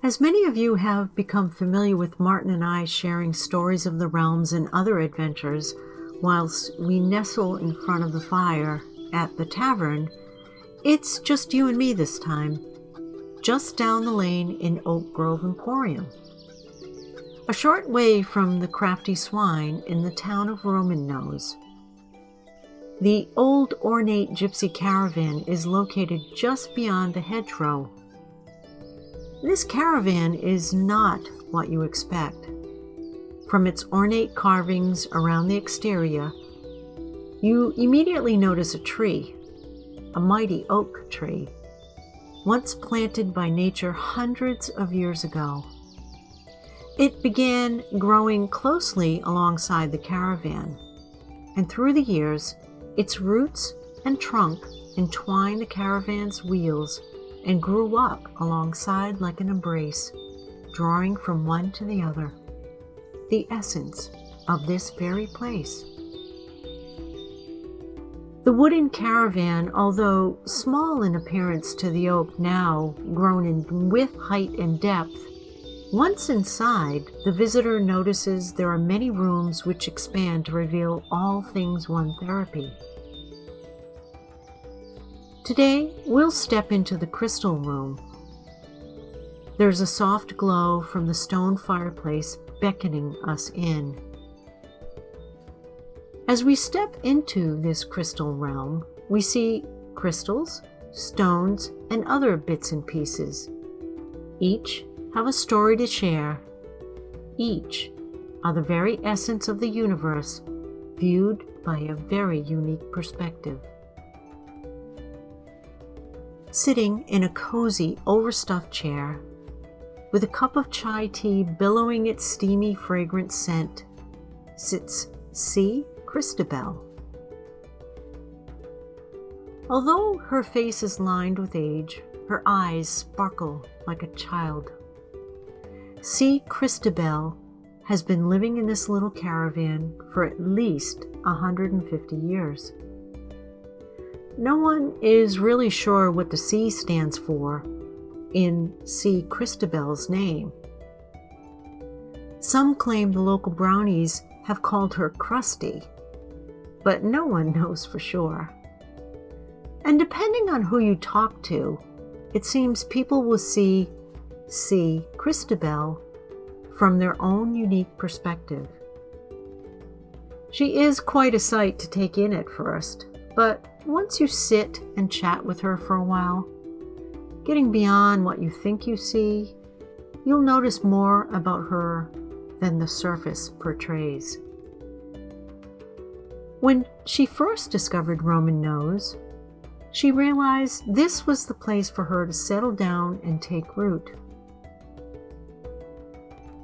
As many of you have become familiar with Martin and I sharing stories of the realms and other adventures whilst we nestle in front of the fire at the tavern, it's just you and me this time, just down the lane in Oak Grove Emporium. A short way from the Crafty Swine in the town of Roman Nose. The old ornate gypsy caravan is located just beyond the hedgerow. This caravan is not what you expect. From its ornate carvings around the exterior, you immediately notice a tree, a mighty oak tree, once planted by nature hundreds of years ago. It began growing closely alongside the caravan, and through the years, its roots and trunk entwined the caravan's wheels and grew up alongside like an embrace, drawing from one to the other, the essence of this very place. The wooden caravan, although small in appearance to the oak now grown in width, height, and depth, once inside, the visitor notices there are many rooms which expand to reveal all things one therapy. Today, we'll step into the crystal room. There's a soft glow from the stone fireplace beckoning us in. As we step into this crystal realm, we see crystals, stones, and other bits and pieces. Each have a story to share. Each are the very essence of the universe, viewed by a very unique perspective. Sitting in a cozy, overstuffed chair, with a cup of chai tea billowing its steamy, fragrant scent, sits C. Christabel. Although her face is lined with age, her eyes sparkle like a child. C. Christabel has been living in this little caravan for at least 150 years. No one is really sure what the C stands for in C. Christabel's name. Some claim the local brownies have called her Krusty, but no one knows for sure. And depending on who you talk to, it seems people will see C. Christabel from their own unique perspective. She is quite a sight to take in at first, but once you sit and chat with her for a while, getting beyond what you think you see, you'll notice more about her than the surface portrays. When she first discovered Roman Nose, she realized this was the place for her to settle down and take root.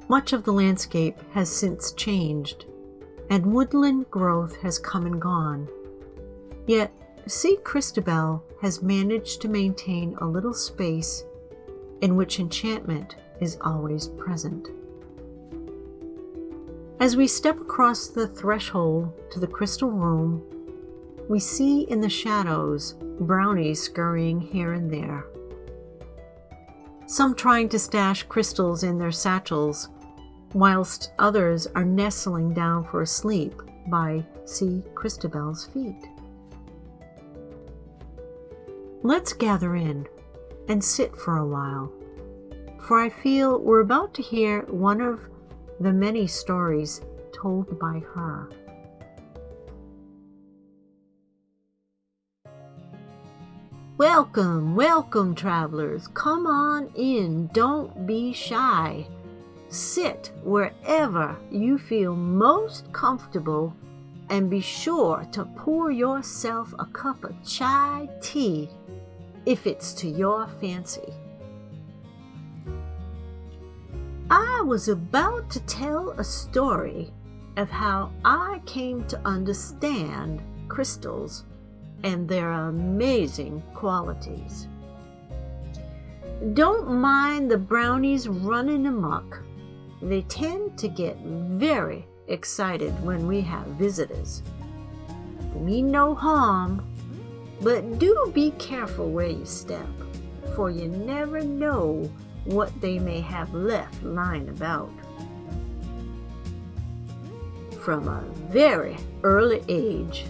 Much of the landscape has since changed, and woodland growth has come and gone. Yet, C. Christabel has managed to maintain a little space in which enchantment is always present. As we step across the threshold to the crystal room, we see in the shadows brownies scurrying here and there. Some trying to stash crystals in their satchels, whilst others are nestling down for a sleep by C. Christabel's feet. Let's gather in and sit for a while, for I feel we're about to hear one of the many stories told by her. Welcome, welcome, travelers. Come on in, don't be shy. Sit wherever you feel most comfortable and be sure to pour yourself a cup of chai tea if it's to your fancy. I was about to tell a story of how I came to understand crystals and their amazing qualities. don't mind the brownies running amok. They tend to get very excited when we have visitors. They mean no harm, but do be careful where you step, for you never know what they may have left lying about. From a very early age,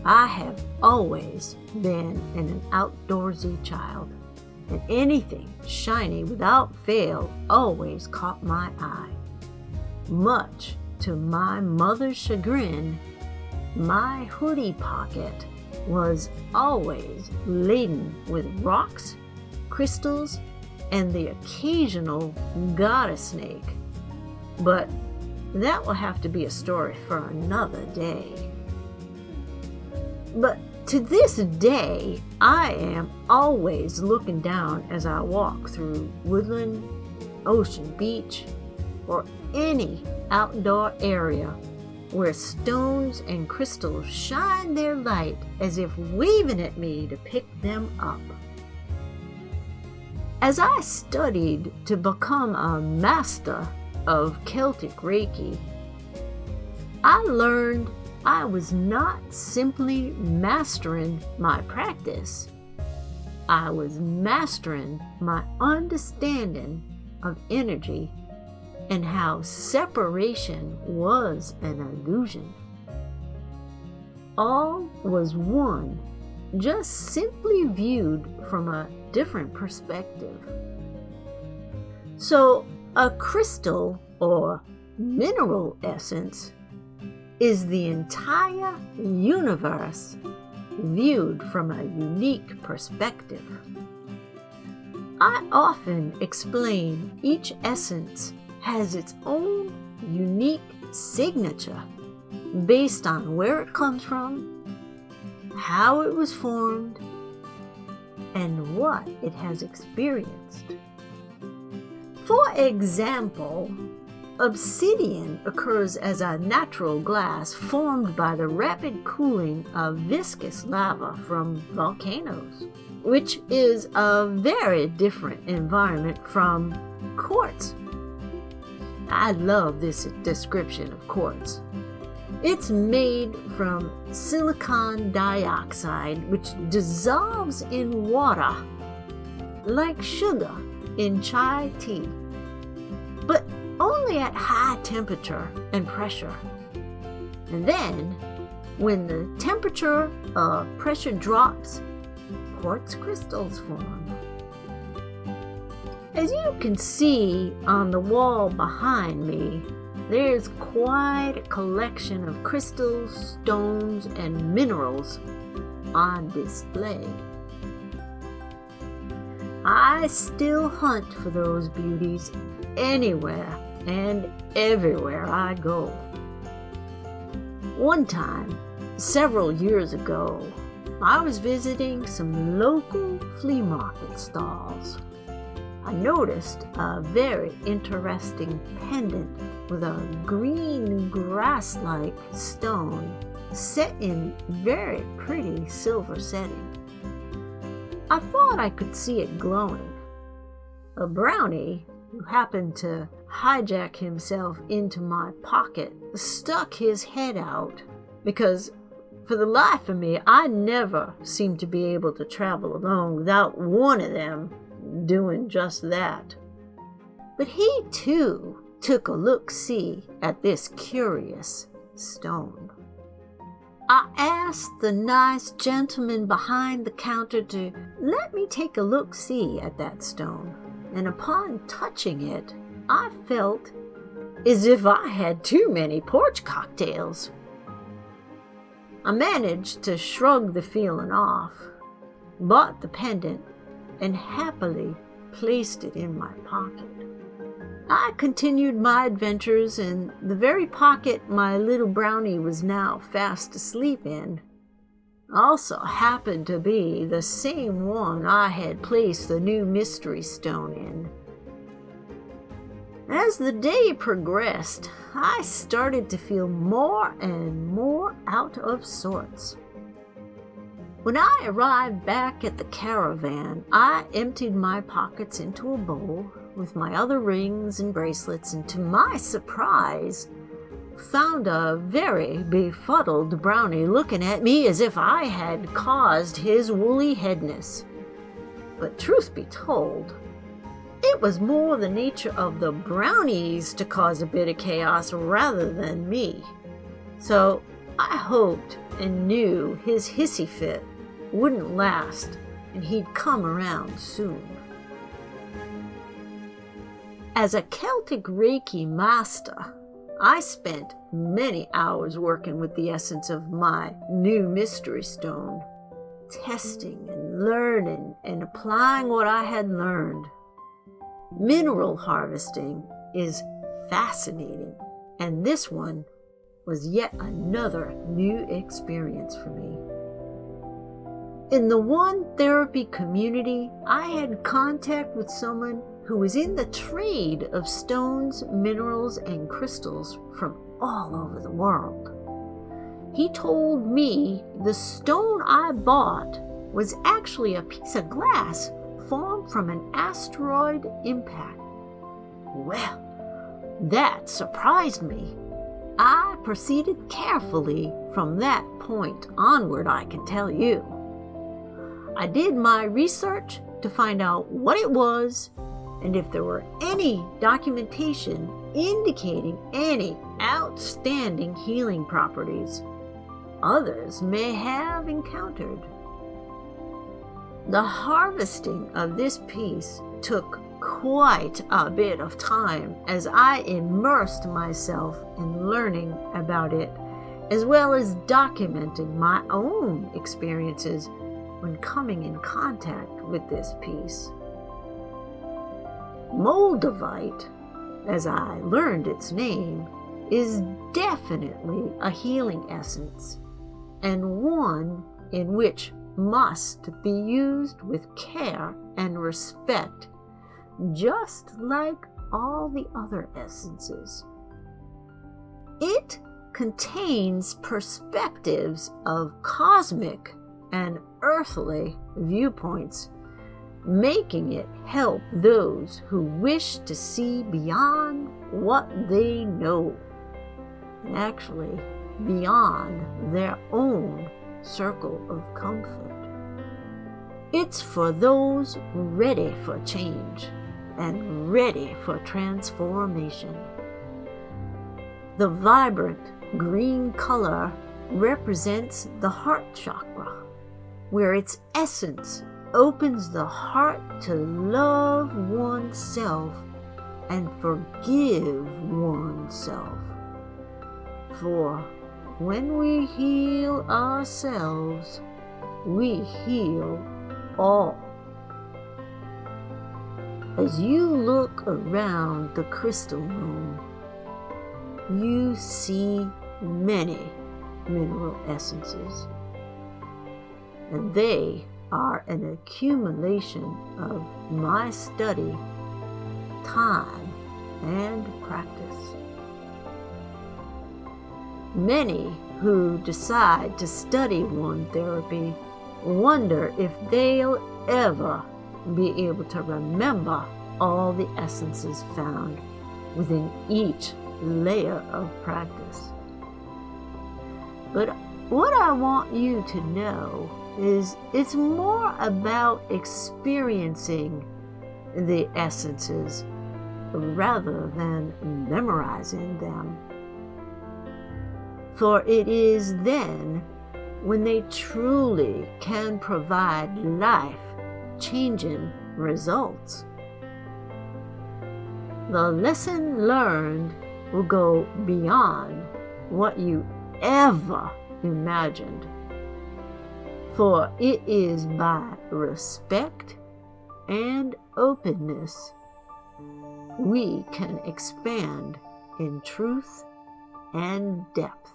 I have always been an outdoorsy child, and anything shiny without fail always caught my eye. Much to my mother's chagrin, my hoodie pocket was always laden with rocks, crystals, and the occasional goddess snake. But that will have to be a story for another day. But to this day, I am always looking down as I walk through woodland, ocean, beach, or any outdoor area where stones and crystals shine their light as if waving at me to pick them up. As I studied to become a master of Celtic Reiki, I learned I was not simply mastering my practice. I was mastering my understanding of energy and how separation was an illusion. All was one, just simply viewed from a different perspective. So, a crystal or mineral essence is the entire universe viewed from a unique perspective. I often explain each essence has its own unique signature based on where it comes from, how it was formed, and what it has experienced. For example, obsidian occurs as a natural glass formed by the rapid cooling of viscous lava from volcanoes, which is a very different environment from quartz. I love this description of quartz. It's made from silicon dioxide, which dissolves in water like sugar in chai tea, but only at high temperature and pressure. And then, when the temperature or pressure drops, quartz crystals form. As you can see on the wall behind me, there's quite a collection of crystals, stones, and minerals on display. I still hunt for those beauties anywhere and everywhere I go. One time, several years ago, I was visiting some local flea market stalls. I noticed a very interesting pendant with a green grass-like stone set in very pretty silver setting. I thought I could see it glowing. A brownie, who happened to hijack himself into my pocket, stuck his head out because, for the life of me, I never seemed to be able to travel alone without one of them doing just that. But he too took a look-see at this curious stone. I asked the nice gentleman behind the counter to let me take a look-see at that stone, and upon touching it, I felt as if I had too many porch cocktails. I managed to shrug the feeling off, bought the pendant, and happily placed it in my pocket. I continued my adventures, and the very pocket my little brownie was now fast asleep in also happened to be the same one I had placed the new mystery stone in. As the day progressed, I started to feel more and more out of sorts. When I arrived back at the caravan, I emptied my pockets into a bowl with my other rings and bracelets, and to my surprise, found a very befuddled brownie looking at me as if I had caused his woolly headness. But truth be told, it was more the nature of the brownies to cause a bit of chaos rather than me. So I hoped and knew his hissy fit wouldn't last and he'd come around soon. As a Celtic Reiki master, I spent many hours working with the essence of my new mystery stone, testing and learning and applying what I had learned. Mineral harvesting is fascinating, and this one was yet another new experience for me. In the One Therapy community, I had contact with someone who was in the trade of stones, minerals, and crystals from all over the world. He told me the stone I bought was actually a piece of glass formed from an asteroid impact. Well, that surprised me. I proceeded carefully from that point onward, I can tell you. I did my research to find out what it was and if there were any documentation indicating any outstanding healing properties others may have encountered. The harvesting of this piece took quite a bit of time as I immersed myself in learning about it, as well as documenting my own experiences when coming in contact with this piece. Moldavite, as I learned its name, is definitely a healing essence, and one in which must be used with care and respect, just like all the other essences. It contains perspectives of cosmic and earthly viewpoints, making it help those who wish to see beyond what they know, and actually beyond their own circle of comfort. It's for those ready for change and ready for transformation. The vibrant green color represents the heart chakra, where its essence opens the heart to love oneself and forgive oneself. For when we heal ourselves, we heal all. As you look around the crystal room, you see many mineral essences, and they are an accumulation of my study, time, and practice. Many who decide to study One Therapy wonder if they'll ever be able to remember all the essences found within each layer of practice. But what I want you to know is it's more about experiencing the essences rather than memorizing them. For it is then when they truly can provide life-changing results. The lesson learned will go beyond what you ever imagined. For it is by respect and openness we can expand in truth and depth.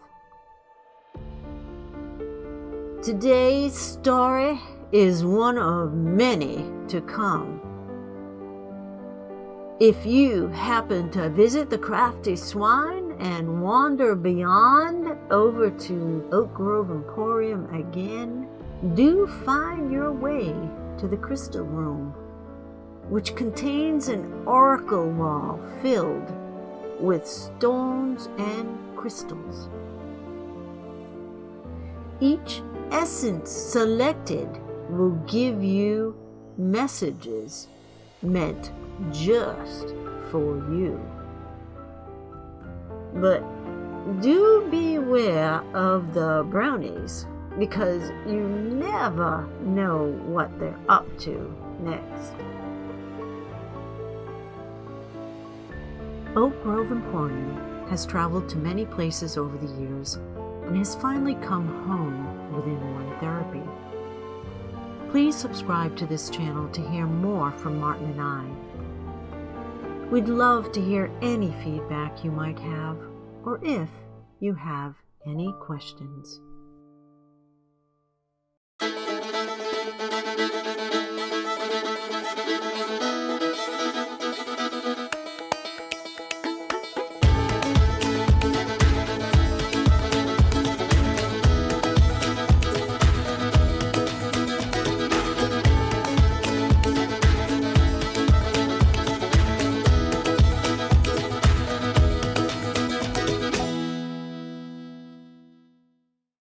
Today's story is one of many to come. If you happen to visit the Crafty Swine and wander beyond over to Oak Grove Emporium again, do find your way to the crystal room, which contains an oracle wall filled with stones and crystals. Each essence selected will give you messages meant just for you. But do beware of the brownies, because you never know what they're up to next. Oak Grove Emporium has traveled to many places over the years and has finally come home within one therapy. Please subscribe to this channel to hear more from Martin and I. We'd love to hear any feedback you might have, or if you have any questions.